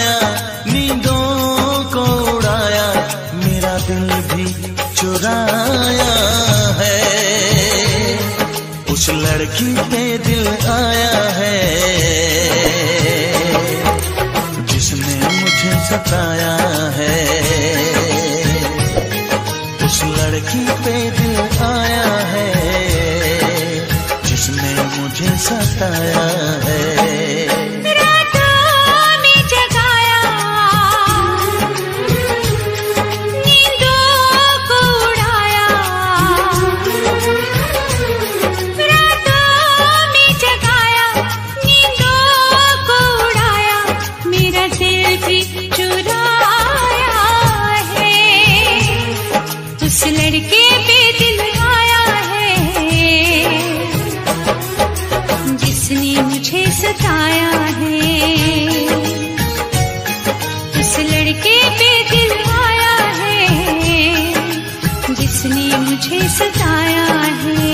सताया, नींदों को उड़ाया, मेरा दिल भी चुराया है। उस लड़की पे दिल आया है जिसने मुझे सताया है। उस लड़की पे दिल आया है जिसने मुझे सताया है। सताया है, उस लड़के पे दिल आया है जिसने मुझे सताया है।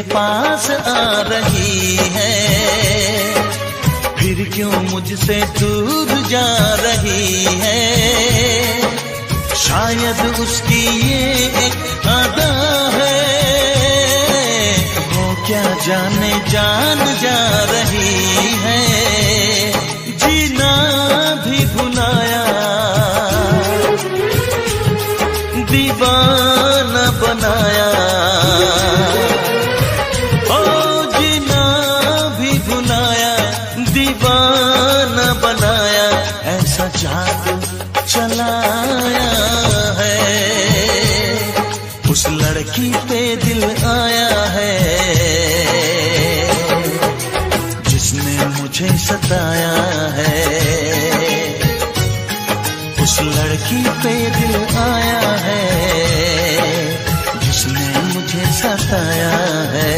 पास आ रही है, फिर क्यों मुझसे दूर जा रही है। शायद उसकी ये एक अदा है, वो क्या जाने जान जा रही है। जीना भी भुलाया, दीवाना बनाया, दीवाना बनाया, ऐसा जादू चलाया है। उस लड़की पे दिल आया है जिसने मुझे सताया है। उस लड़की पे दिल आया है जिसने मुझे सताया है।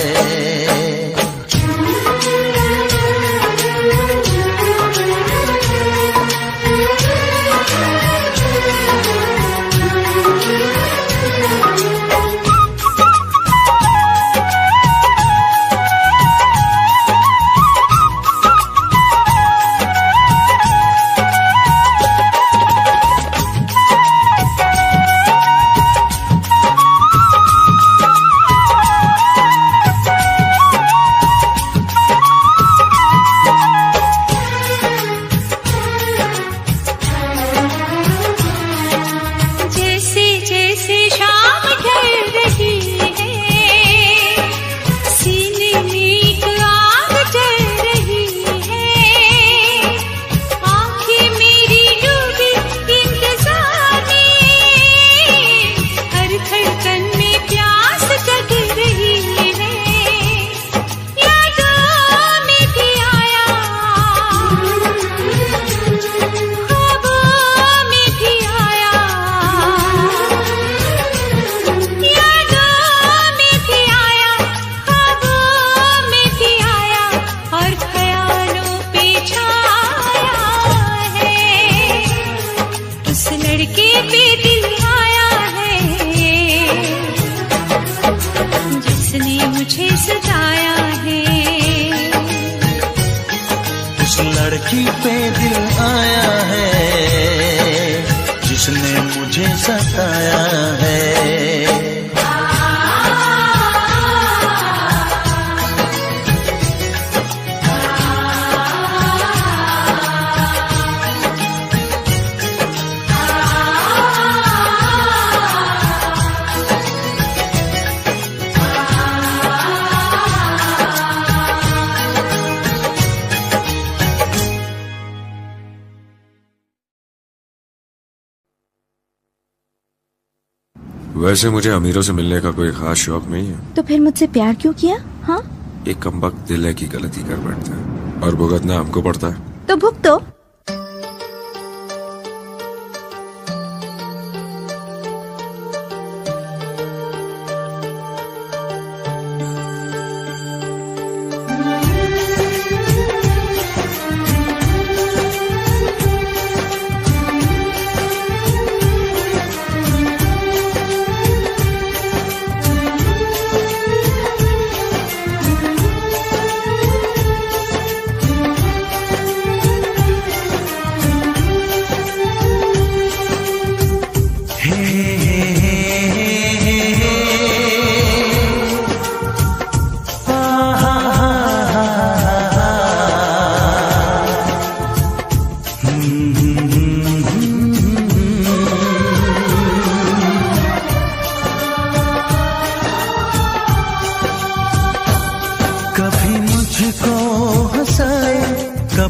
लड़की पे दिल आया है जिसने मुझे सताया है। वैसे मुझे अमीरों से मिलने का कोई खास शौक नहीं है। तो फिर मुझसे प्यार क्यों किया? हाँ, एक कमबख्त दिल है की गलती कर बैठता है और भुगतना हमको पड़ता है। तो भुगतो।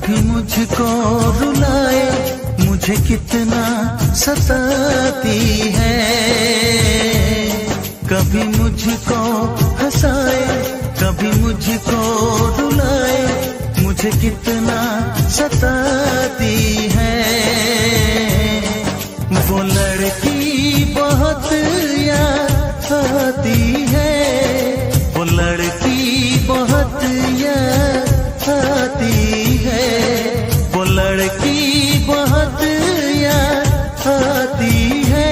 कभी मुझको रुलाए, मुझे कितना सताती है। कभी मुझको हंसाए, कभी मुझको रुलाए, मुझे कितना सताती है। वो लड़की बहुत याद आती है, वो लड़की बहुत याद आती है, वो लड़की बहुत याद आती है,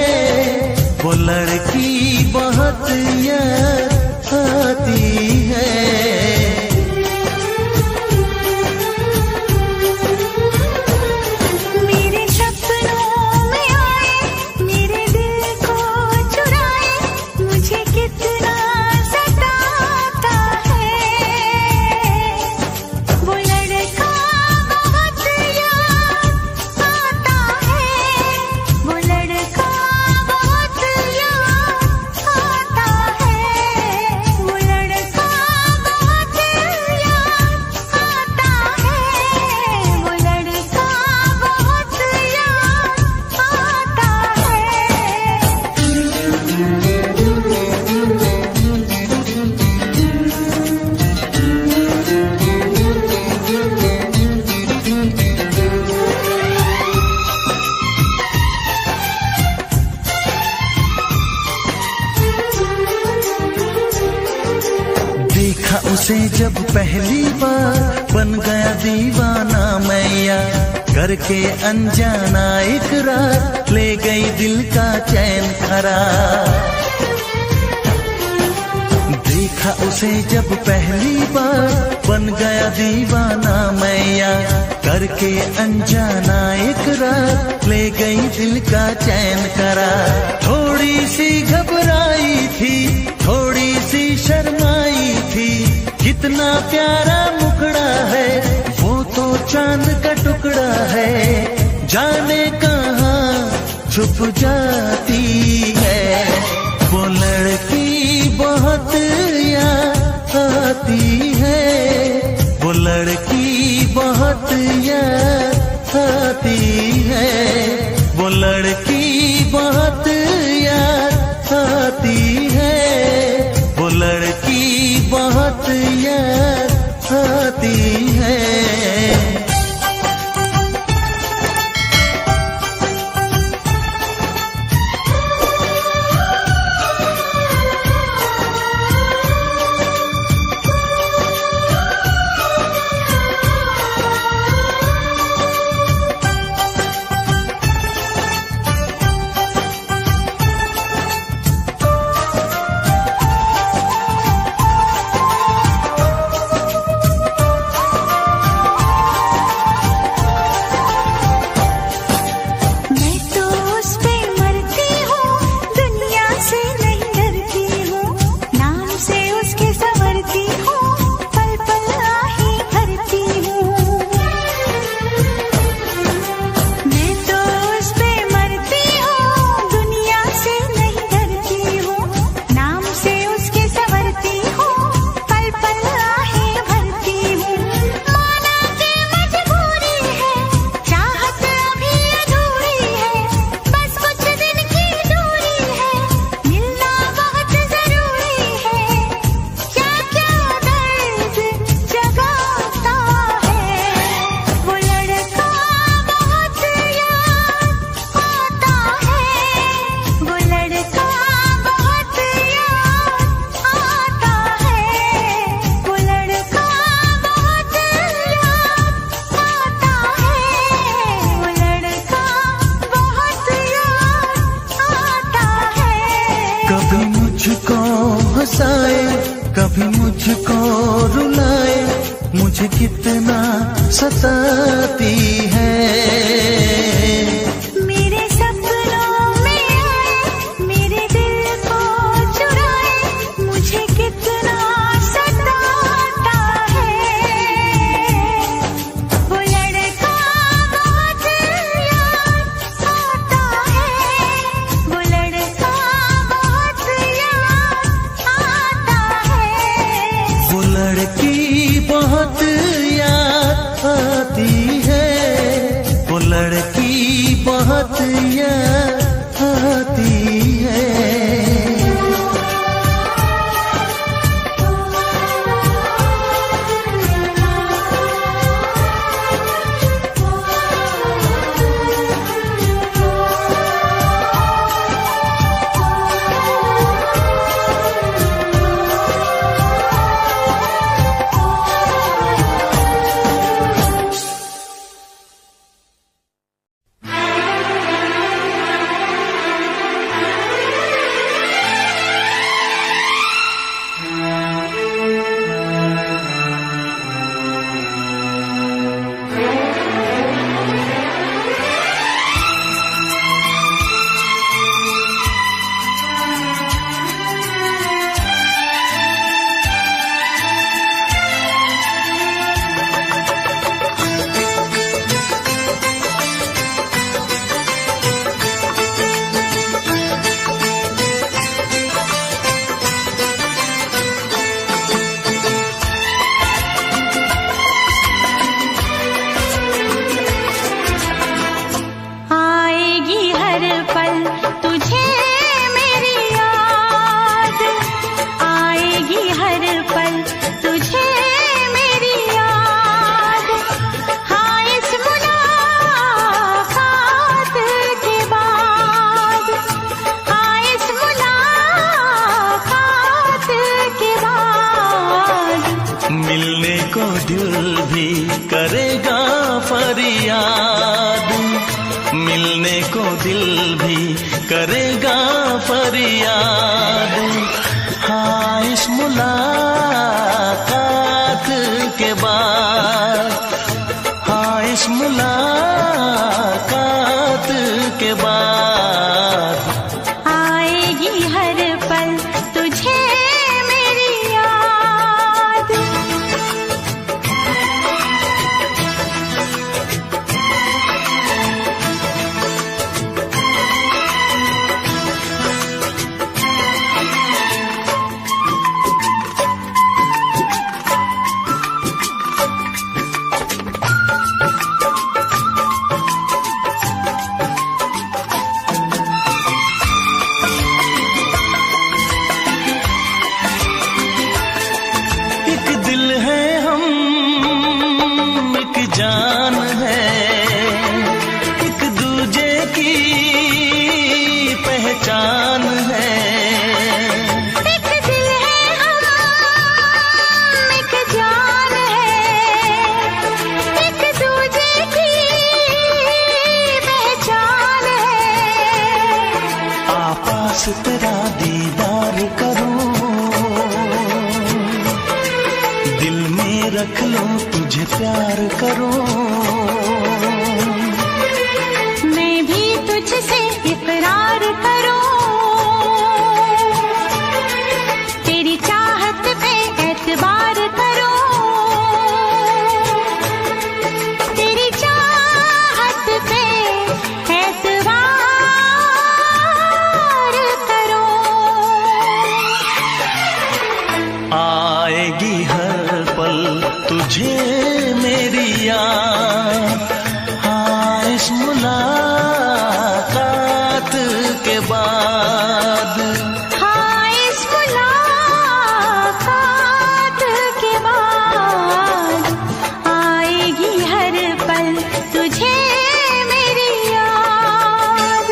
वो लड़की बहुत याद आती है। उसे जब पहली बार बन गया दीवाना मैया, करके अनजाना इकरार ले गई दिल का चैन करार। देखा उसे जब पहली बार बन गया दीवाना मैया, करके अनजाना इकरार ले गई दिल का चैन करार। थोड़ी सी घबराई थी, थोड़ी सी शर्माई थी, कितना प्यारा मुखड़ा है, वो तो चांद का टुकड़ा है, जाने कहाँ छुप जाती है। वो लड़की बहुत याद आती है, वो लड़की बहुत याद आती है, वो लड़की बहुत याद आती है, वो लड़की बहुत याद आती है। कभी मुझको हंसाए, कभी मुझको रुलाए, मुझे कितना सताती है। मेरे सपनों में आए, मेरे दिल को चुराए, मुझे कितना सताता है। वो लड़का बहुत याद आता है, वो लड़का बहुत याद आता है, वो लड़की बहुत याद आती दिल भी करेगा फरियाद, मिलने को दिल भी करेगा फरियाद। हाँ, इस मुलाकात के बाद, हाँ इस मुलाकात के बाद आएगी हर पल तुझे मेरी याद। जान है, एक दूजे की पहचान है। एक दिल है हम, एक जान है, एक दूजे की पहचान है। आपास तेरा दीदार करूं, दिल में रख लूं तुझे प्यार करूं। मैं भी तुझसे इकरार करूं, तेरी चाहत पे एतबार करूं, तेरी चाहत पे एतबार करूं। आएगी हर पल तुझे मेरी याद, हाँ इस मुलाकात के बाद, हाँ इस मुलाकात के बाद आएगी हर पल तुझे मेरी याद।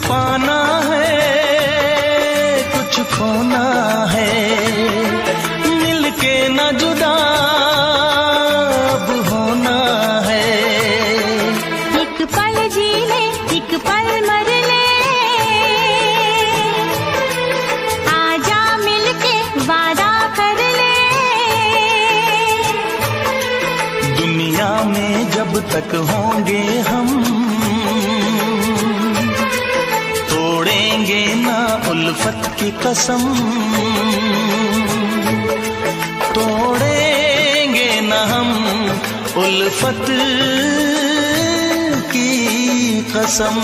पाना है कुछ खोना है, मिलके न जुदा अब होना है। एक पल जी ले एक पल मर ले, आजा मिलके वादा कर ले। दुनिया में जब तक होंगे हम, तोड़ेंगे ना उल्फत की कसम, तोड़ेंगे ना हम उल्फत की कसम।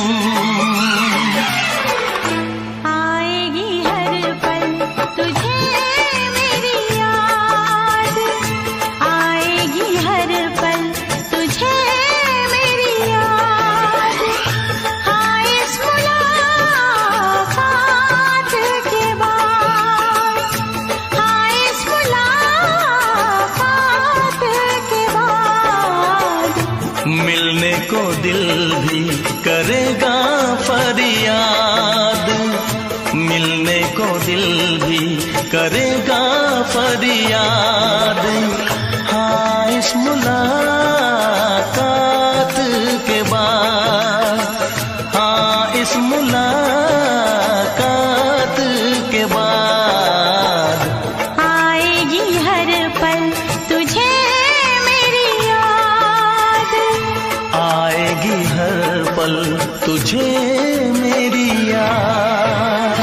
आएगी हर पल तुझे मेरी याद, आएगी हर पल तुझे मेरी याद। हाँ इस मुलाकात के बाद, हाँ इस मुलाकात के बाद मिलने को दिल भी करेगा फरियाद, मिलने को दिल भी करेगा फरियाद। हाँ इस मुलाकात के बाद, हाँ इस मुलाकात के बाद आएगी हर पल तुझे मेरी याद, आएगी हर पल तुझे मेरी याद।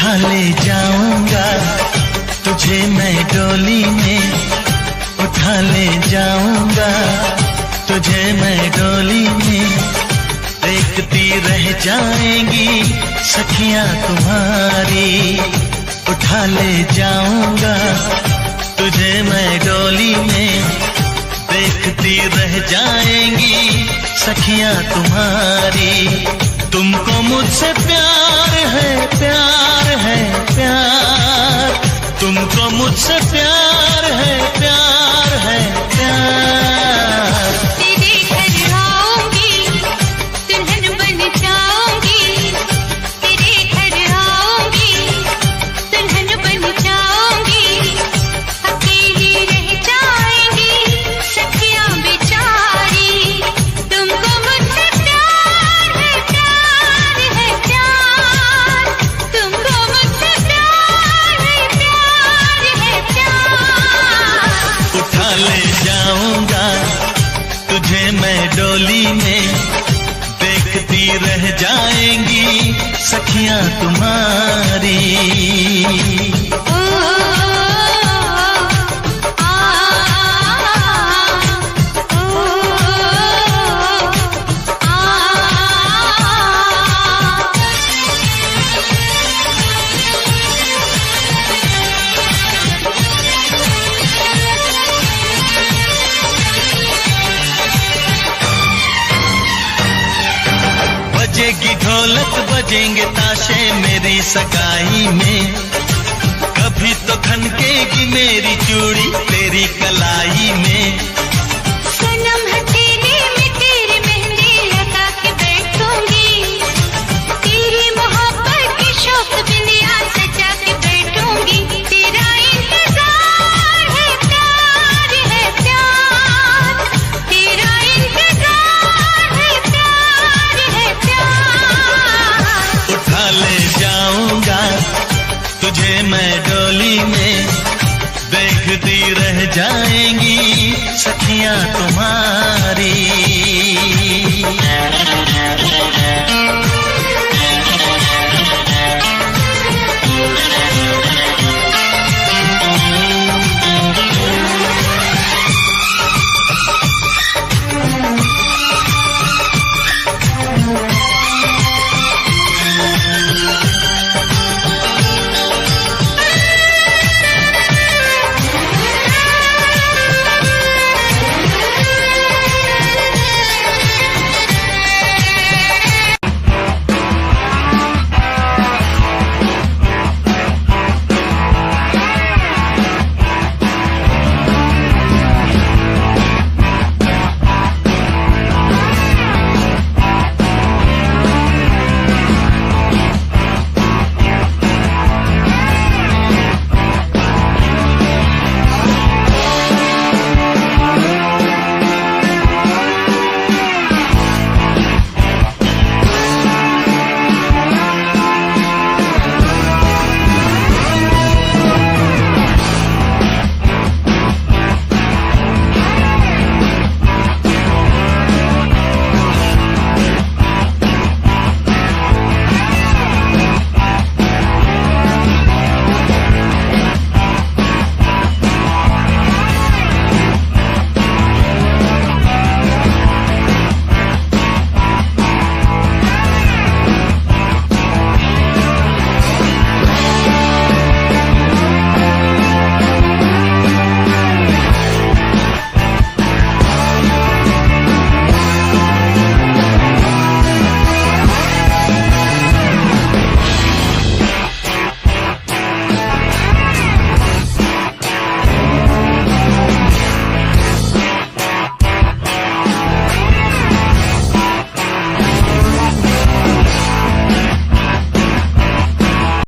उठा ले जाऊंगा तुझे मैं डोली में, उठा ले जाऊंगा तुझे मैं डोली में। देखती रह जाएंगी सखियां तुम्हारी, उठा ले जाऊंगा तुझे मैं डोली में। देखती रह जाएंगी सखियां तुम्हारी। तुमको मुझसे प्यार है, प्यार है, प्यार। तुमको मुझसे प्यार है, प्यार है, प्यार। तेरे घर आऊंगी, दुल्हन बन जाऊंगी। तेरे घर आऊंगी, दुल्हन बन जाऊंगी। अकेली रह जाएंगी सखियां बेचारी। तुमको मुझसे प्यार है, प्यार है, प्यार। तुमको मुझसे प्यार है, प्यार है, प्यार। उठा ले जाऊंगा तुझे मैं डोली में। देखती रह जाएंगी सखियां तुम्हारी। बजेगी ढोलक बजेंगे ताशे मेरी सगाई में। कभी तो खनकेगी मेरी चूड़ी तेरी कलाई में। सनम हथेली में तेरी मेहंदी लगा के बैठूंगी। तेरी मोहब्बत की शौक बिंदिया सजा के बैठूंगी। तेरा इंतजार है, प्यार है, प्यार। तेरा इंतजार है, प्यार है, प्यार। उठा ले जाऊंगा तुझे मैं डोली में। देखती रह जाएंगी सखियां तुम्हारी।